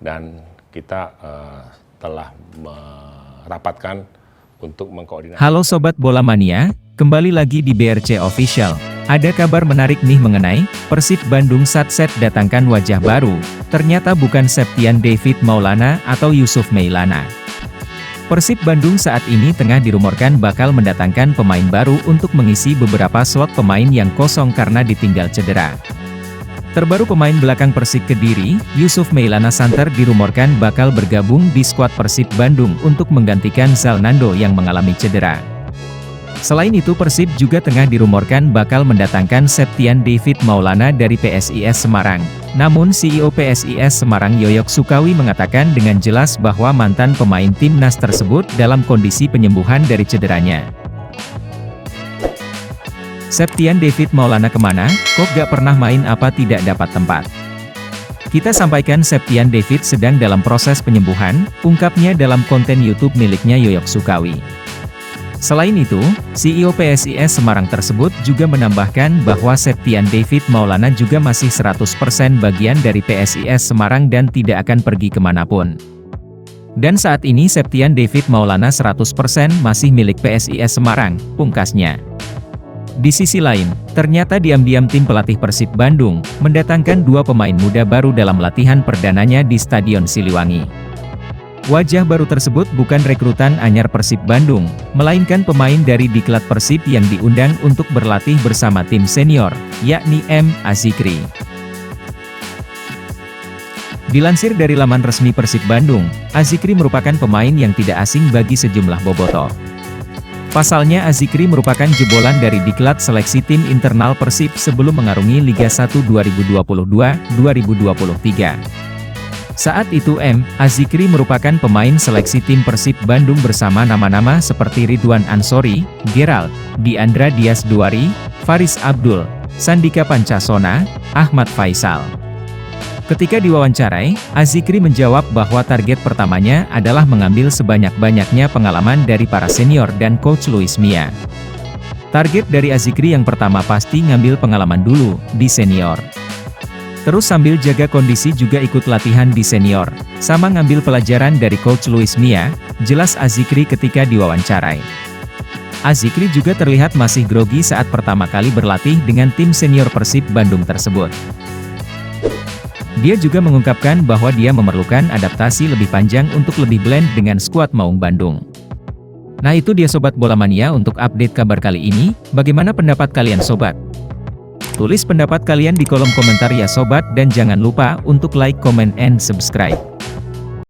dan kita telah merapatkan untuk mengkoordinasi. Halo Sobat Bola Mania, kembali lagi di BRC Official. Ada kabar menarik nih mengenai Persib Bandung Satset datangkan wajah baru. Ternyata bukan Septian David Maulana atau Yusuf Mailana. Persib Bandung saat ini tengah dirumorkan bakal mendatangkan pemain baru untuk mengisi beberapa slot pemain yang kosong karena ditinggal cedera. Terbaru pemain belakang Persik Kediri, Yusuf Mailana Santer dirumorkan bakal bergabung di skuad Persib Bandung untuk menggantikan Zalnando yang mengalami cedera. Selain itu Persib juga tengah dirumorkan bakal mendatangkan Septian David Maulana dari PSIS Semarang. Namun CEO PSIS Semarang Yoyok Sukawi mengatakan dengan jelas bahwa mantan pemain timnas tersebut dalam kondisi penyembuhan dari cederanya. Septian David Maulana kemana? Kok gak pernah main apa tidak dapat tempat? Kita sampaikan Septian David sedang dalam proses penyembuhan, ungkapnya dalam konten YouTube miliknya Yoyok Sukawi. Selain itu, CEO PSIS Semarang tersebut juga menambahkan bahwa Septian David Maulana juga masih 100% bagian dari PSIS Semarang dan tidak akan pergi kemanapun. Dan saat ini Septian David Maulana 100% masih milik PSIS Semarang, pungkasnya. Di sisi lain, ternyata diam-diam tim pelatih Persib Bandung mendatangkan dua pemain muda baru dalam latihan perdananya di Stadion Siliwangi. Wajah baru tersebut bukan rekrutan anyar Persib Bandung, melainkan pemain dari diklat Persib yang diundang untuk berlatih bersama tim senior, yakni M. Azikri. Dilansir dari laman resmi Persib Bandung, Azikri merupakan pemain yang tidak asing bagi sejumlah bobotoh. Pasalnya Azikri merupakan jebolan dari diklat seleksi tim internal Persib sebelum mengarungi Liga 1 2022-2023. Saat itu M. Azikri merupakan pemain seleksi tim Persib Bandung bersama nama-nama seperti Ridwan Ansori, Gerald, Diandra Dias Duari, Faris Abdul, Sandika Pancasona, Ahmad Faisal. Ketika diwawancarai, Azikri menjawab bahwa target pertamanya adalah mengambil sebanyak-banyaknya pengalaman dari para senior dan Coach Luis Mia. Target dari Azikri yang pertama pasti ngambil pengalaman dulu, di senior. Terus sambil jaga kondisi juga ikut latihan di senior, sama ngambil pelajaran dari Coach Luis Mia, jelas Azikri ketika diwawancarai. Azikri juga terlihat masih grogi saat pertama kali berlatih dengan tim senior Persib Bandung tersebut. Dia juga mengungkapkan bahwa dia memerlukan adaptasi lebih panjang untuk lebih blend dengan skuad Maung Bandung. Nah itu dia Sobat Bola Mania untuk update kabar kali ini, bagaimana pendapat kalian Sobat? Tulis pendapat kalian di kolom komentar ya Sobat dan jangan lupa untuk like, comment, and subscribe.